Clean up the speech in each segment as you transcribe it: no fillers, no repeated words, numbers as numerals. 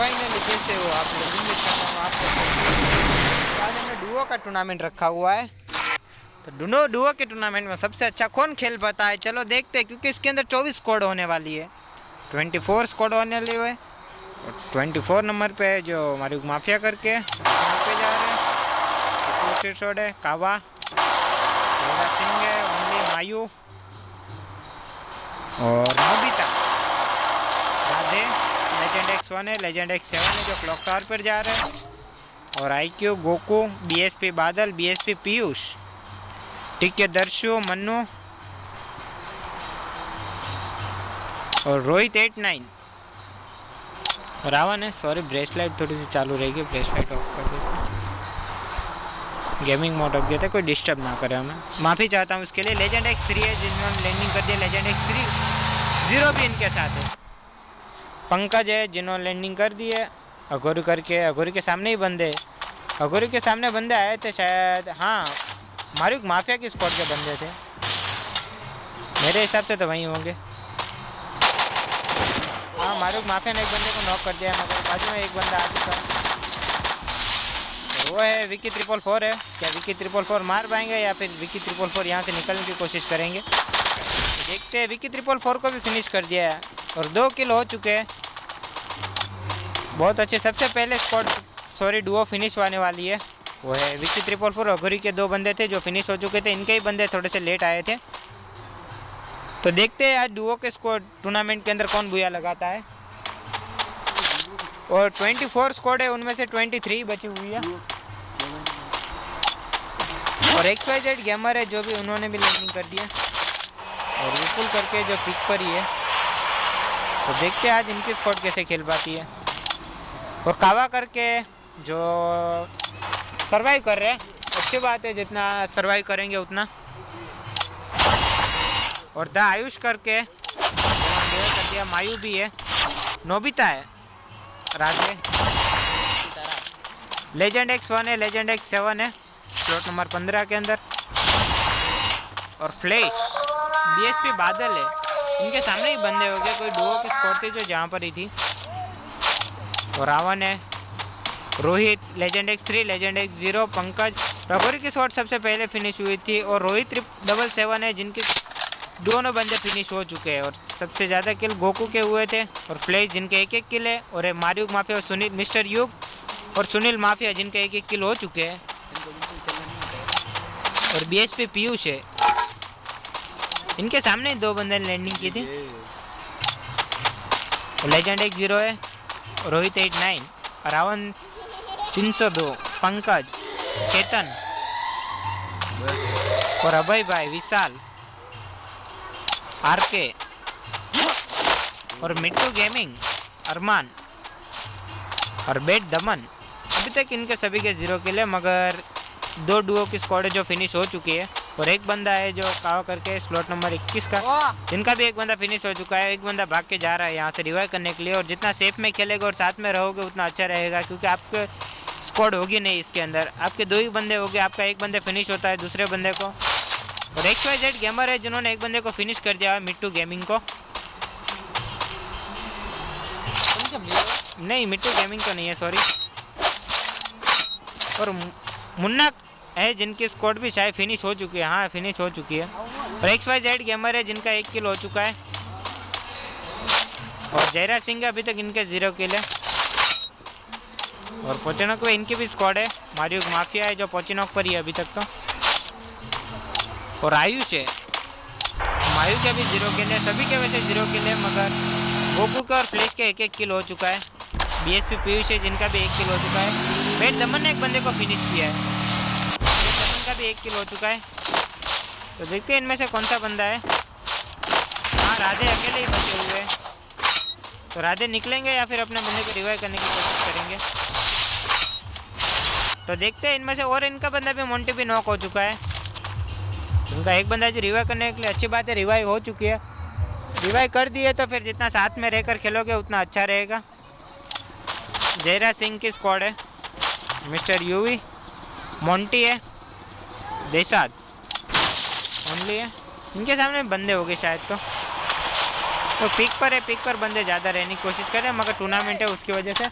Finally कैसे हो आप लोग? उम्मीद करता हूँ आप सब। आज हमने डुओ का टूर्नामेंट रखा हुआ है। तो डुओ के टूर्नामेंट में सबसे अच्छा कौन खेल पाता है, चलो देखते हैं। क्योंकि इसके अंदर 24 स्क्वाड होने वाली है, 24 स्क्वाड होने वाली है। और 24 नंबर पे जो हमारी माफिया करके पे जा रहे हैं, शॉट है कावा सिंह है, ओनली मायू और नोबिता, राधे, लेजेंड X1 है, लेजेंड X7 है जो क्लॉक टावर पर जा रहे हैं, और IQ गोकू, BSP बादल, BSP पीयूष, ठीक है, दर्शु, मन्नू और रोहित 89 रावण है। सॉरी ब्रेसलाइट थोड़ी सी चालू रहेगी, ब्रेसलाइट ऑफ कर देते, गेमिंग मोड रख देते, कोई डिस्टर्ब ना करे हमें, माफ़ी चाहता हूँ उसके लिए। लेजेंड X3 है जिन्होंने लैंडिंग कर दिया, लेजेंड X3 0 भी इनके साथ है। पंकज है जिन्होंने लैंडिंग कर दी है, अघोरी करके, अघोरी के सामने ही बंदे, अघोरी के सामने बंदे आए थे शायद, हाँ मारूक माफिया की स्क्वाड के बंदे थे मेरे हिसाब से, तो वहीं होंगे। हाँ मारूक माफिया ने एक बंदे को नॉक कर दिया, मगर बाजू में एक बंदा आ चुका, वो है विकी 444 है। क्या विकी 444 मार पाएंगे या फिर विकी 444 यहाँ से निकलने की कोशिश करेंगे? देखते हैं। विकी 444 को भी फिनिश कर दिया है और 2 किल हो चुके हैं, बहुत अच्छे। सबसे पहले स्क्वाड डुओ फिनिश होने वाली है, वो है विकी 444 और अघोरी के 2 बंदे थे जो फिनिश हो चुके थे, इनके ही बंदे थोड़े से लेट आए थे। तो देखते हैं आज डुओ के स्क्वाड टूर्नामेंट के अंदर कौन बुया लगाता है। और 24 स्क्वाड है, उनमें से 23 बची हुई है, और XYZ गेमर है जो भी, उन्होंने भी लैंडिंग कर दिया, और विपुल करके जो पिक पर ही है। तो देखते हैं आज इनकी स्क्वाड कैसे खेल पाती है। और कावा करके जो सरवाइव कर रहे हैं, अच्छी बात है, जितना सरवाइव करेंगे उतना। और द आयुष करके कर दिया, मायू भी है, नोबिता है, राधे, लेजेंड X1 है, लेजेंड X7 है स्लॉट नंबर 15 के अंदर, और फ्लैश BSP बादल है, इनके सामने ही बंदे हो गए, कोई डुओ की स्क्वाड थी जो जहाँ पर ही थी। और रावण है, Rohit, legend X3, legend X0, Pankaj, रघुरी की शॉट सबसे पहले फिनिश हुई थी, और रोहित 777 है जिनके दोनों बंदे फिनिश हो चुके हैं, और सबसे ज़्यादा किल गोकू के हुए थे, और फ्लैश जिनके 1-1 किल है, और मारियुग माफिया और सुनील, मिस्टर युग और सुनील माफिया जिनके 1-1 किल हो चुके हैं, और BSP पीयूष है, इनके सामने 2 बंदे ने लैंडिंग की थी। लेजेंड X0 है, रोहित 89, रावण 302, पंकज, चेतन और अभय भाई, विशाल, RK और मिट्टू गेमिंग, अरमान और बेट दमन। अभी तक इनके सभी के 0 किल है, मगर 2 डुओ की स्क्वाड है जो फिनिश हो चुकी है, और एक बंदा है जो कावा करके स्लॉट नंबर 21 का, इनका भी एक बंदा फिनिश हो चुका है। एक बंदा भाग के जा रहा है यहाँ से रिवाइव करने के लिए, और जितना सेफ में खेलेगा और साथ में रहोगे उतना अच्छा रहेगा, क्योंकि आपके स्क्वाड होगी नहीं इसके अंदर, आपके 2 ही बंदे होंगे, आपका एक बंदे फिनिश होता है दूसरे बंदे को। और XYZ गेमर है जिन्होंने एक बंदे को फिनिश कर दिया है, मिट्टू गेमिंग को, नहीं मिट्टू गेमिंग तो नहीं है, सॉरी। और मुन्ना है जिनकी स्क्वाड भी शायद फिनिश हो चुकी है, हाँ फिनिश हो चुकी है। और XYZ गेमर है जिनका 1 किल हो चुका है, और जयरा सिंह अभी तक इनके 0 किल है। और पोचिनोक पे इनकी भी स्क्वाड है, मारियुग माफिया है जो पोचिनोक पर ही है अभी तक तो, और आयुष है, मायू के भी 0 किल है, सभी के वैसे 0 किल है, मगर गोकू का और फ्लैश के 1-1 किल हो चुका है। BSP पीयूष है जिनका भी 1 किल हो चुका है। बेट दमन ने एक बंदे को फिनिश किया है, बेट दमन का भी 1 किल हो चुका है। तो देखते हैं इनमें से कौन सा बंदा है। हाँ राधे अकेले ही बचे हुए हैं, तो राधे निकलेंगे या फिर अपने बंदे को रिवाइव करने की कोशिश करेंगे। तो देखते हैं इनमें से, और इनका बंदा भी, मोंटी भी नॉक हो चुका है, उनका एक बंदा जो रिवाइव करने के लिए, अच्छी बात है रिवाइव हो चुकी है, रिवाइव कर दिए तो फिर जितना साथ में रहकर खेलोगे उतना अच्छा रहेगा। जयरा सिंह की स्क्वाड है, मिस्टर यूवी, मोंटी है, देशाद ओनली है, इनके सामने बंदे हो गए शायद, तो पिक पर है, पिक पर बंदे ज़्यादा रहने की कोशिश कर रहे हैं, मगर टूर्नामेंट है उसकी वजह से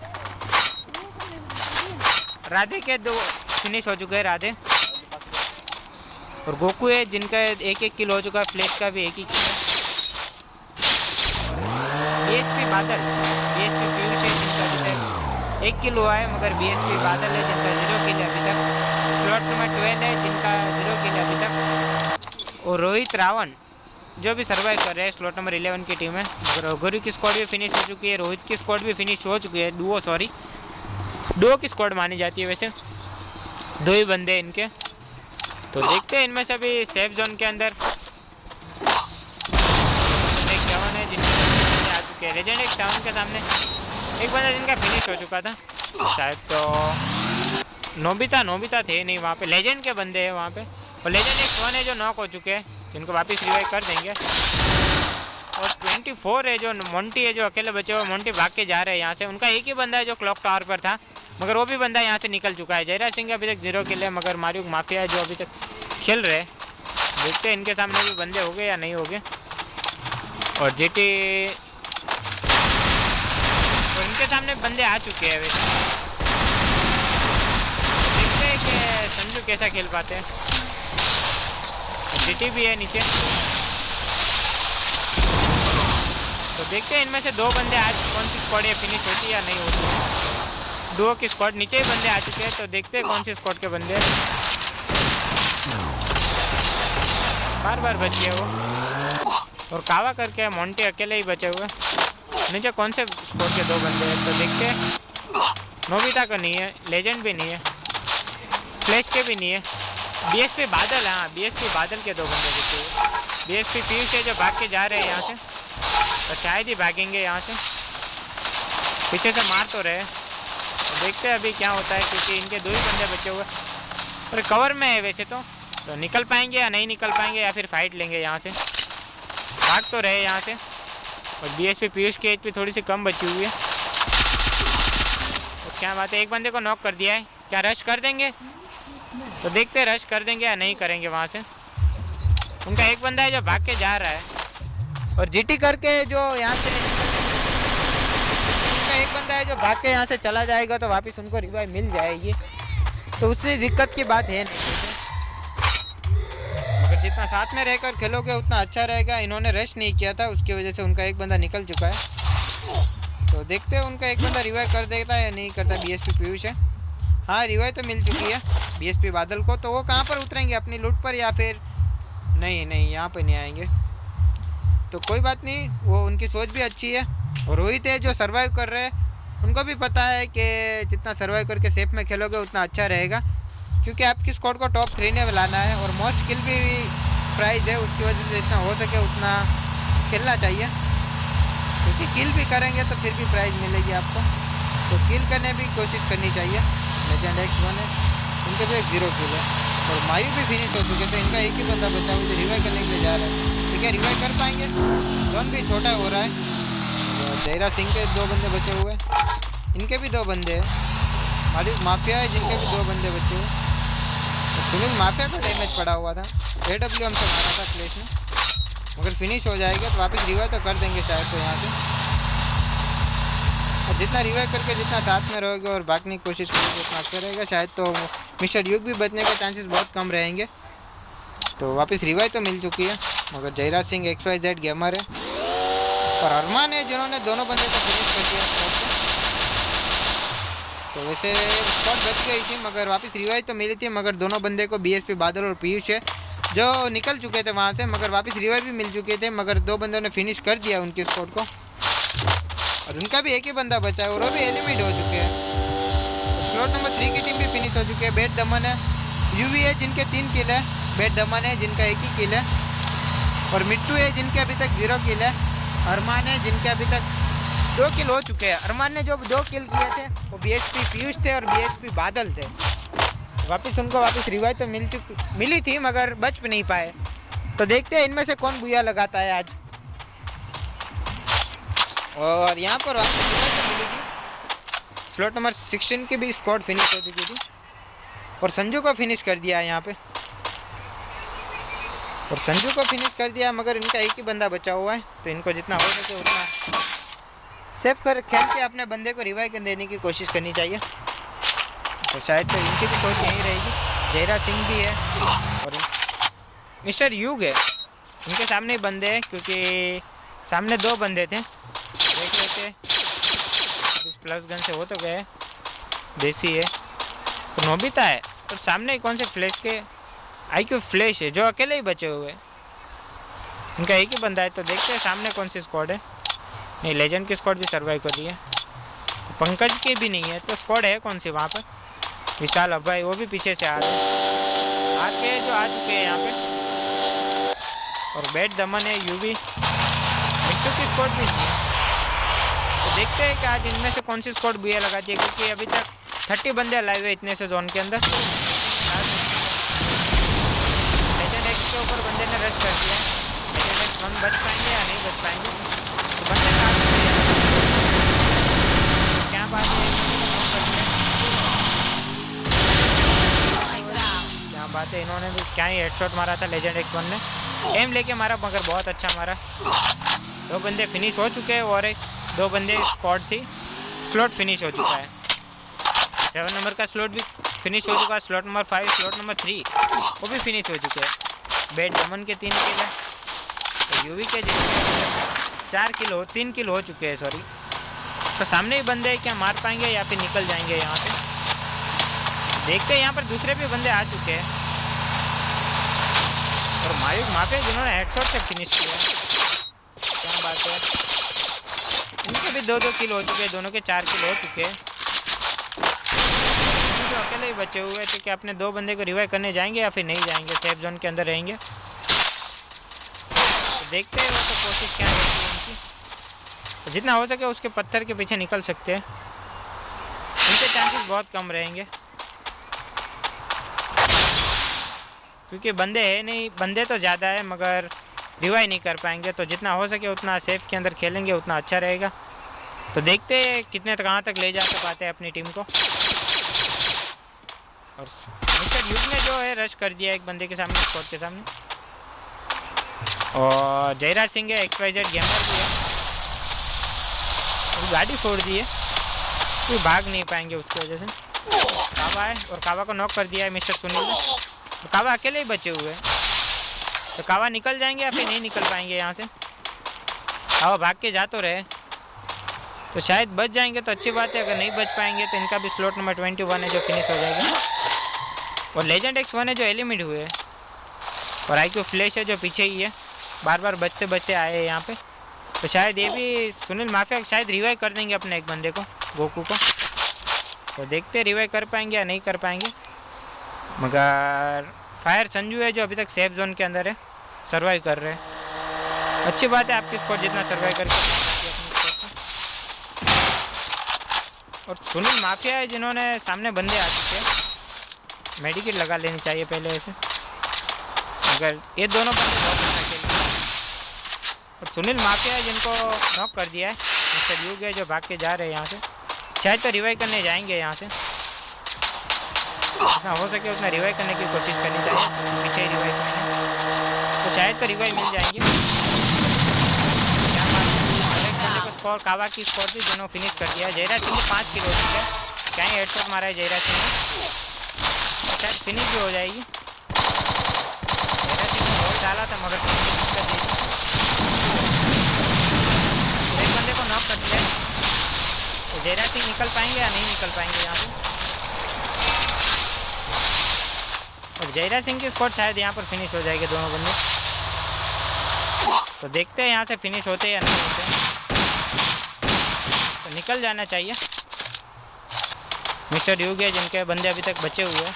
राधे के 2 फिनिश हो चुके हैं राधे। और गोकू है जिनका 1-1 किल हो चुका है। फ्लैश का भी 1 ही किल है। बीएसपी बादल, बीएसपी पीयूष है जिनका अभी तक 1 किल हुआ है, मगर बीएसपी बादल है जिनका 0 किल है अभी तक। स्लॉट नंबर 12 है जिनका 0 किल है अभी तक। और रोहित रावण जो भी सर्वाइव कर रहे हैं स्लॉट नंबर 11 की टीम है। मगर गुरु की स्क्वाड भी फिनिश हो चुकी है, रोहित की स्क्वाड भी फिनिश हो चुकी है। डुओ की स्क्वाड मानी जाती है वैसे, 2 ही बंदे हैं इनके। तो देखते हैं इनमें से अभी सेफ जोन के अंदर एक 7 है जिनके आ चुके हैं। लेजेंड एक 7 के सामने एक बंदा जिनका फिनिश हो चुका था शायद, तो नोबिता थे नहीं वहाँ पे, लेजेंड के बंदे हैं वहाँ पे। और लेजेंड एक 1 है जो नॉक हो चुके हैं, जिनको वापस रिवाइव कर देंगे। और 24 है जो मोंटी है जो अकेले बचे हुए। मोंटी भाग के जा रहे हैं यहाँ से। उनका एक ही बंदा है जो क्लॉक टावर पर था, मगर वो भी बंदा यहाँ से निकल चुका है। जयराज सिंह अभी तक 0 किल है, मगर मारियो माफिया है जो अभी तक खेल रहे हैं। देखते हैं इनके सामने भी बंदे हो गए या नहीं हो गए। और जीटी तो इनके सामने बंदे आ चुके हैं वैसे। देखते हैं कि संजू कैसा खेल पाते हैं। जीटी भी है नीचे, तो देखते हैं इनमें से 2 बंदे आज कौन सी स्क्वाड है फिनिश होती है या नहीं होती है। डुओ की स्क्वाड नीचे ही बंदे आ चुके हैं, तो देखते हैं कौन सी स्क्वाड के बंदे हैं। बार बच गए वो। और कावा करके मोंटी अकेले ही बचे हुए। नीचे कौन से स्क्वाड के 2 बंदे हैं, तो देखते हैं। नोबिता का नहीं है, लेजेंड भी नहीं है, फ्लैश के भी नहीं है। बीएसपी बादल, हाँ बीएसपी बादल के 2 बंदे बचे हुए। बीएसपी पीयूष है जो भाग के जा रहे हैं यहाँ से, तो शायद ही भागेंगे यहाँ से। पीछे से मार तो रहे, तो देखते हैं अभी क्या होता है, क्योंकि इनके 2 ही बंदे बचे हुए और कवर में है वैसे तो निकल पाएंगे या नहीं निकल पाएंगे, या फिर फाइट लेंगे यहाँ से। भाग तो रहे यहाँ से। और बीएसपी पीयूष की एच पी थोड़ी सी कम बची हुई है। तो क्या बात है, एक बंदे को नॉक कर दिया है। क्या रश कर देंगे, तो देखते हैं रश कर देंगे या नहीं करेंगे वहाँ से। उनका एक बंदा है जो भाग के जा रहा है, और जीटी करके जो यहाँ से उनका एक बंदा है जो भाग के यहाँ से चला जाएगा, तो वापस उनको रिवाइव मिल जाएगी। तो उससे दिक्कत की बात है नहीं। अगर जितना साथ में रहकर खेलोगे उतना अच्छा रहेगा। इन्होंने रश नहीं किया था, उसकी वजह से उनका एक बंदा निकल चुका है। तो देखते हैं उनका एक बंदा रिवाइव कर देता है या नहीं करता। बीएसपी पीयूष है, हाँ रिवाइव तो मिल चुकी है बीएसपी बादल को। तो वो कहाँ पर उतरेंगे, अपनी लूट पर, या फिर नहीं यहाँ पर नहीं आएंगे। तो कोई बात नहीं, वो उनकी सोच भी अच्छी है। और रोहित है जो सर्वाइव कर रहे हैं, उनको भी पता है कि जितना सर्वाइव करके सेफ में खेलोगे उतना अच्छा रहेगा, क्योंकि आपकी स्क्वाड को टॉप 3 में लाना है। और मोस्ट किल भी प्राइज़ है, उसकी वजह से जितना हो सके उतना खेलना चाहिए, क्योंकि किल भी करेंगे तो फिर भी प्राइज़ मिलेगी आपको। तो किल करने भी कोशिश करनी चाहिए। लेजेंड X1 है, उनके भी 0 किल है। और मायू भी फिनिश हो चुके, तो इनका एक ही बंदा बचा हुआ जो रिवाइव करने के लिए जा रहा है। तो क्या रिवाइव कर पाएंगे? जोन भी छोटा हो रहा है। जयराज सिंह के 2 बंदे बचे हुए, इनके भी 2 बंदे हैं। हमारी माफिया है जिनके भी 2 बंदे बचे हुए। तो सुनील माफिया को डैमेज पड़ा हुआ था, AW हमसे मारा था क्लेश में, मगर फिनिश हो जाएगा। तो वापस रिवाइव तो कर देंगे शायद, तो यहाँ से। और जितना रिवाइव करके जितना साथ में रहोगे और भागने की कोशिश करोगे उतना अच्छा रहेगा। शायद तो मिस्टर युग भी बचने के चांसेस बहुत कम रहेंगे। तो वापस रिवाइव तो मिल चुकी है, मगर जयराज सिंह XYZ गेमर है और अरमान है जिन्होंने दोनों बंदे को फिनिश कर दिया स्पॉट से। तो वैसे स्पॉट बच गई थी, मगर वापस रिवाइव तो मिली थी। मगर दोनों बंदे को बीएसपी बादल और पीयूष है जो निकल चुके थे वहाँ से, मगर वापस रिवाइव भी मिल चुके थे। मगर 2 बंदों ने फिनिश कर दिया उनकी स्पॉट को, और उनका भी एक ही बंदा बचा है और वो भी एलिमिनेट हो चुके हैं। स्लॉट नंबर 3 की टीम भी फिनिश हो चुकी है। बैट दमन है, यूवी है जिनके 3 किल है, बैट दमन है जिनका 1 ही किल है, और मिट्टू है जिनके अभी तक 0 किल है। अरमान है जिनके अभी तक 2 किल हो चुके हैं। अरमान ने जो 2 किल किए थे वो बीएसपी पीयूष थे और बीएसपी बादल थे। वापस उनको रिवाइव तो मिली थी, मगर बच नहीं पाए। तो देखते हैं इनमें से कौन बुया लगाता है आज। और यहाँ पर वापस रिवाइव तो मिली थी। स्लॉट नंबर 16 की भी स्क्वाड फिनिश हो चुकी थी, और संजू को फिनिश कर दिया यहाँ पे, और संजू को फिनिश कर दिया। मगर इनका एक ही बंदा बचा हुआ है, तो इनको जितना हो सके उतना सेफ कर खेल के अपने बंदे को रिवाइव कर देने की कोशिश करनी चाहिए। तो शायद तो इनकी भी सोच यही रहेगी। जयरा सिंह भी है और मिस्टर यूग है, इनके सामने ही बंदे हैं क्योंकि सामने 2 बंदे थे। देख लेते इस प्लस गन से हो तो गए, देसी है तो नोबिता है और सामने कौन से फ्लैश के IQ फ्लैश है जो अकेले ही बचे हुए। इनका एक ही बंदा है तो देखते हैं सामने कौन सी स्क्वाड है। नहीं, लेजेंड की स्क्वाड भी सर्वाइव कर रही है, तो पंकज की भी नहीं है तो स्क्वाड है कौन सी वहाँ पर। विशाल अभाई वो भी पीछे से आ रहे हैं, आके जो आ चुके हैं यहाँ पे। और बैट दमन है, यूवी मिट्टू की स्क्वाड भी नहीं है। तो देखते हैं कि आज इनमें से कौन सी स्क्वाड बुया लगाती है क्योंकि अभी तक 30 बंदे लाए हुए इतने से जोन के अंदर। लेजेंड एक्स के ऊपर बंदे ने रश कर दिया है। लेजेंड एक्स 1 बच पाएंगे या नहीं बच पाएंगे, तो बंदे क्या बात है, क्या बात है। इन्होंने भी क्या ही हेडशॉट मारा था लेजेंड एक्स 1 ने, एम लेके मारा मगर बहुत अच्छा मारा। 2 बंदे फिनिश हो चुके हैं और 2 बंदे स्क्वाड थी, स्लॉट फिनिश हो चुका है। 7 नंबर का स्लॉट भी फिनिश हो चुका है, स्लॉट नंबर 5 स्लॉट नंबर 3 वो भी फिनिश हो चुके हैं। बैट दमन के 3 किल है, तो यूवी के 4 किल हो 3 किल हो चुके हैं सॉरी। तो सामने ही बंदे क्या मार पाएंगे या फिर निकल जाएंगे यहाँ से, देखते हैं। यहाँ पर दूसरे भी बंदे आ चुके हैं और मायूक माफिया जिन्होंने हेडशॉट से फिनिश किया, क्या बात है। इनके भी 2-2 किल हो चुके हैं, दोनों के 4 किल हो चुके हैं। जो अकेले ही बचे हुए थे कि अपने 2 बंदे को रिवाइव करने जाएंगे या फिर नहीं जाएंगे, सेफ जोन के अंदर रहेंगे। तो देखते हैं वो तो कोशिश क्या रहती है उनकी, तो जितना हो सके उसके पत्थर के पीछे निकल सकते हैं, उनके चांसेस बहुत कम रहेंगे क्योंकि बंदे है नहीं, बंदे तो ज़्यादा है मगर रिवाइव नहीं कर पाएंगे। तो जितना हो सके उतना सेफ के अंदर खेलेंगे उतना अच्छा रहेगा। तो देखते हैं कितने कहाँ तक ले जा पाते हैं अपनी टीम को। और मिस्टर यूग ने जो है रश कर दिया एक बंदे के सामने, स्क्वाड के सामने। और जयराज सिंह है, XYZ गेमर भी है, और गाड़ी फोड़ दी है, कोई भाग नहीं पाएंगे उसकी वजह से। कावा है और कावा को नॉक कर दिया है मिस्टर सुनील ने, तो कावा अकेले ही बचे हुए हैं। तो कावा निकल जाएंगे या फिर नहीं निकल पाएंगे यहाँ से। कावा भाग के जा तो रहे, तो शायद बच जाएंगे तो अच्छी बात है, अगर नहीं बच पाएंगे तो इनका भी स्लॉट नंबर 21 है जो फिनिश हो जाएगा। और लेजेंड एक्स 1 है जो एलिमिनेट हुए हैं, और IQ फ्लैश है जो पीछे ही है, बार बार बचते बचते आए हैं यहाँ पे। तो शायद ये भी सुनील माफिया शायद रिवाइव कर देंगे अपने एक बंदे को, गोकू को। तो देखते रिवाइव कर पाएंगे या नहीं कर पाएंगे, मगर फायर संजू है जो अभी तक सेफ जोन के अंदर है, सर्वाइव कर रहे हैं। अच्छी बात है आपकी स्क्वाड जितना सर्वाइव करके अपनी स्क्वाड को। और सुनील माफिया है जिन्होंने सामने बंदे आ चुके हैं, मेडिकेट लगा लेनी चाहिए पहले ऐसे, अगर ये दोनों बंदे बहुत अच्छा खेल रहे हैं। और सुनील माफिया है जिनको नॉक कर दिया है मिस्टर यूग है जो भाग के जा रहे हैं यहाँ से, शायद तो रिवाइव करने जाएंगे यहाँ से। जितना हो सके उतना रिवाइव करने की कोशिश करनी चाहिए, पीछे ही रिवाइव करना, तो शायद तो रिवाइव मिल जाएंगे। क्या बात है, एक बंदे को स्कोर कावा की स्कोर थी दोनों फिनिश कर दिया। जयराज सिंह 5 किल हो चुके हैं, क्या ही हेडशॉट मारा है जयराज सिंह ने, शायद फिनिश भी हो जाएगी। जयराज सिंह ने बॉल डाला था मगर एक बंदे को नॉक कर दिया है, तो जयराज सिंह निकल पाएंगे या नहीं निकल पाएंगे यहाँ से। और जयराज सिंह की स्क्वाड शायद यहाँ पर फिनिश हो जाएगी दोनों बंदे, तो देखते हैं यहाँ से फिनिश होते हैं या नहीं होते। तो निकल जाना चाहिए। मिस्टर यूग है जिनके बंदे अभी तक बचे हुए हैं,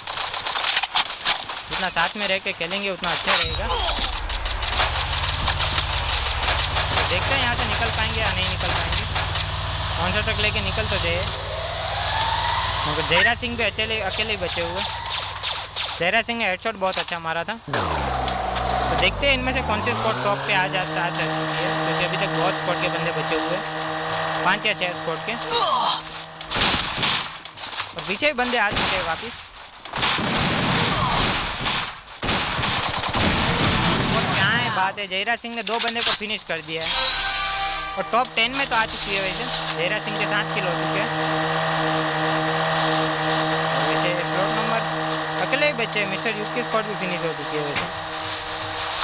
जितना साथ में रह के खेलेंगे उतना अच्छा रहेगा। तो देखते हैं यहाँ से निकल पाएंगे या नहीं निकल पाएंगे। कौन सा ट्रक लेके निकल तो जाए, मगर जयराज सिंह भी अकेले ही बचे हुए। जयराज सिंह ने हेडशॉट बहुत अच्छा मारा था। तो देखते हैं इनमें से कौन से स्क्वाड टॉप पे आ सकती है, क्योंकि अभी तक बहुत स्क्वाड के बंदे बचे हुए हैं, 5 या 6 स्क्वाड के, और पीछे ही बंदे आ चुके हैं वापस। और क्या है बात है, जयराज सिंह ने 2 बंदे को फिनिश कर दिया है और टॉप 10 में तो आ चुकी है। वैसे जयराज सिंह के 7 किल हो चुके हैं, वैसे बच्चे हैं। मिस्टर युग की स्क्वाड भी फिनिश हो चुकी है वैसे,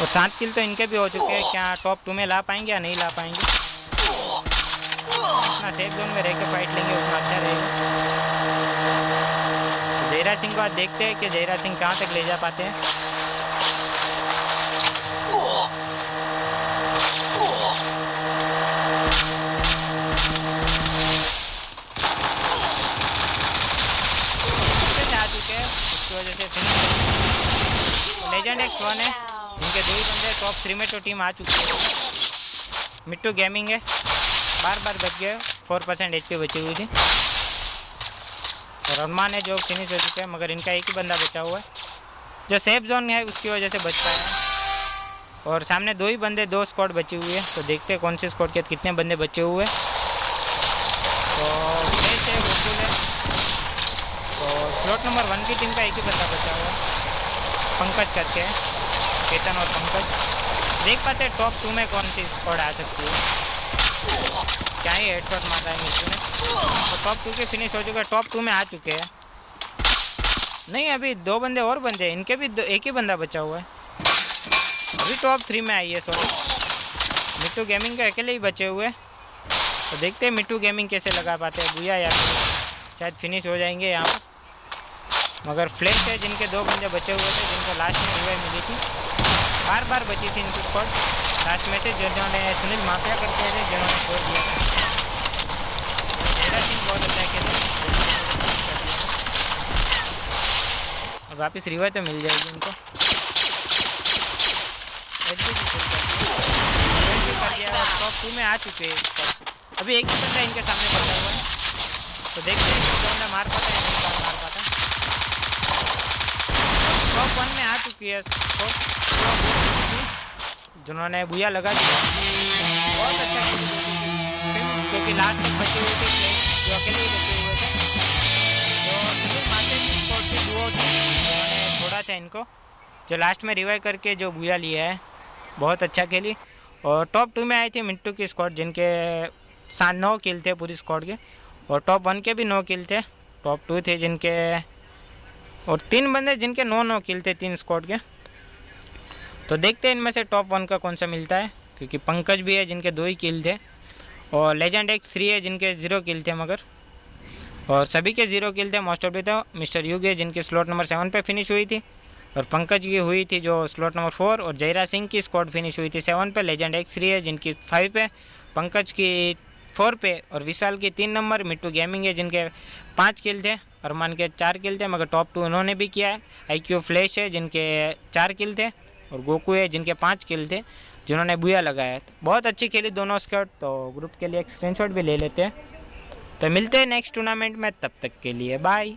और 7 किल तो इनके भी हो चुके हैं। क्या टॉप 2 में ला पाएंगे या नहीं ला पाएंगे? जितना सेफ जोन में रह के फाइट लेंगे उतना अच्छा रहेगा। तो जयराज सिंह को आज देखते हैं कि जयराज सिंह कहाँ तक ले जा पाते हैं। आ चुके हैं, इसकी वजह से फिनिश। लेजेंड X1 है, इनके 2 ही बंदे टॉप 3 में तो टीम आ चुकी है। मिट्टू गेमिंग है, बार बार बच गए, 4% HP बची हुई थी। और अरमान है जो फिनिश हो चुके हैं, मगर इनका एक ही बंदा बचा हुआ है जो सेफ जोन है, उसकी वजह से बच पाया। और सामने 2 ही बंदे, 2 स्क्वाड बची हुई है। तो देखते हैं कौन से स्क्वाड के कितने बंदे बचे हुए हैं। तो फ्लैश है, गोकुल है। तो स्लॉट नंबर 1 की टीम का एक ही बंदा बचा हुआ है, पंकज करके, केतन और पंकज। देख पाते हैं टॉप 2 में कौन सी स्क्वाड आ सकती है। क्या ही हेडशॉट मारा है मिट्टू ने। तो टॉप 2 के फिनिश हो चुके हैं, टॉप 2 में आ चुके हैं। नहीं, अभी 2 बंदे और बंदे हैं, इनके भी एक ही बंदा बचा हुआ है। अभी टॉप 3 में आई है। सॉरी, मिट्टू गेमिंग के अकेले ही बचे हुए। तो देखते हैं मिट्टू गेमिंग कैसे लगा पाते हैं बुया, या शायद फिनिश हो जाएंगे यहाँ पर। मगर फ्लैश है जिनके 2 बंदे बचे हुए थे, जिनको लास्ट में रिवाइव मिली थी। बार बार बची थी इनकी स्क्वाड लास्ट में से, जिन्होंने सुनील माफिया करते थे, जिन्होंने छोड़ दिया था। जयराज सिंह बहुत अच्छा खेले, और वापस रिवाइव तो मिल जाएगी इनको। टॉप 2 में आ चुके हैं। अभी एक ही बंदा इनके सामने बचा हुआ है। तो देखते हैं कितना मार पाता है या नहीं मार पाता। टॉप 1 में आ चुकी है जिन्होंने बुया लगा दिया। बहुत अच्छा, क्योंकि लास्ट तक बचे हुए थे जो अकेले ही बचे हुए थे। तो सुनील माते की स्क्वाड की डुओ थी, उन्होंने छोड़ा था इनको, जो लास्ट में रिवाइव करके जो बुया लिया है। बहुत अच्छा खेली। और टॉप 2 में आई थी मिट्टू की स्क्वाड, जिनके 9 किल थे पूरी स्क्वाड के। और टॉप 1 के भी 9 किल थे। टॉप 2 थे जिनके, और 3 बंदे जिनके 9 किल थे 3 स्क्वाड के। तो देखते हैं इनमें से टॉप 1 का कौन सा मिलता है, क्योंकि पंकज भी है जिनके 2 ही किल थे, और लेजेंड X3 है जिनके 0 किल थे मगर, और सभी के 0 किल थे मोस्ट ऑफ द। तो मिस्टर युग है जिनकी स्लॉट नंबर 7 पे फिनिश हुई थी, और पंकज की हुई थी जो स्लॉट नंबर 4, और जयराज सिंह की स्क्वाड फिनिश हुई थी 7 पे। लेजेंड X3 है जिनकी 5 पे, पंकज की 4 पे, और विशाल की 3 नंबर। मिट्टू गेमिंग है जिनके 5 किल थे, अरमान के 4 किल थे, मगर टॉप 2 उन्होंने भी किया है। IQ फ्लैश है जिनके 4 किल थे, और गोकू है जिनके 5 किल थे, जिन्होंने बुया लगाया। तो बहुत अच्छी खेली दोनों स्क्वाड। तो ग्रुप के लिए एक स्क्रीनशॉट भी ले लेते हैं। तो मिलते हैं नेक्स्ट टूर्नामेंट में, तब तक के लिए बाय।